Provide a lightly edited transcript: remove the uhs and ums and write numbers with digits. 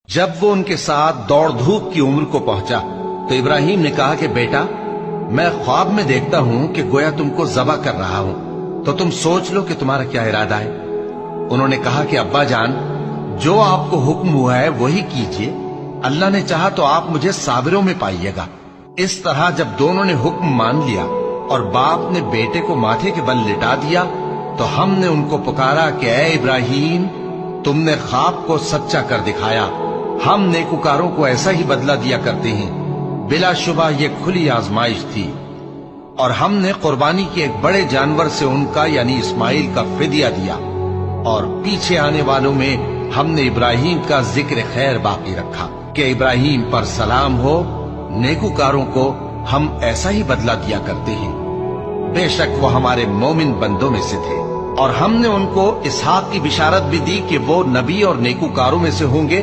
جب وہ ان کے ساتھ دوڑ دھوپ کی عمر کو پہنچا تو ابراہیم نے کہا کہ بیٹا، میں خواب میں دیکھتا ہوں کہ گویا تم کو ذبح کر رہا ہوں، تو تم سوچ لو کہ تمہارا کیا ارادہ ہے۔ انہوں نے کہا کہ ابا جان، جو آپ کو حکم ہوا ہے وہی کیجئے، اللہ نے چاہا تو آپ مجھے صابروں میں پائیے گا۔ اس طرح جب دونوں نے حکم مان لیا اور باپ نے بیٹے کو ماتھے کے بل لٹا دیا تو ہم نے ان کو پکارا کہ اے ابراہیم، تم نے خواب کو سچا کر دکھایا، ہم نیکوکاروں کو ایسا ہی بدلہ دیا کرتے ہیں۔ بلا شبہ یہ کھلی آزمائش تھی، اور ہم نے قربانی کے ایک بڑے جانور سے ان کا یعنی اسماعیل کا فدیہ دیا، اور پیچھے آنے والوں میں ہم نے ابراہیم کا ذکر خیر باقی رکھا کہ ابراہیم پر سلام ہو، نیکوکاروں کو ہم ایسا ہی بدلہ دیا کرتے ہیں۔ بے شک وہ ہمارے مومن بندوں میں سے تھے، اور ہم نے ان کو اسحاق کی بشارت بھی دی کہ وہ نبی اور نیکوکاروں میں سے ہوں گے،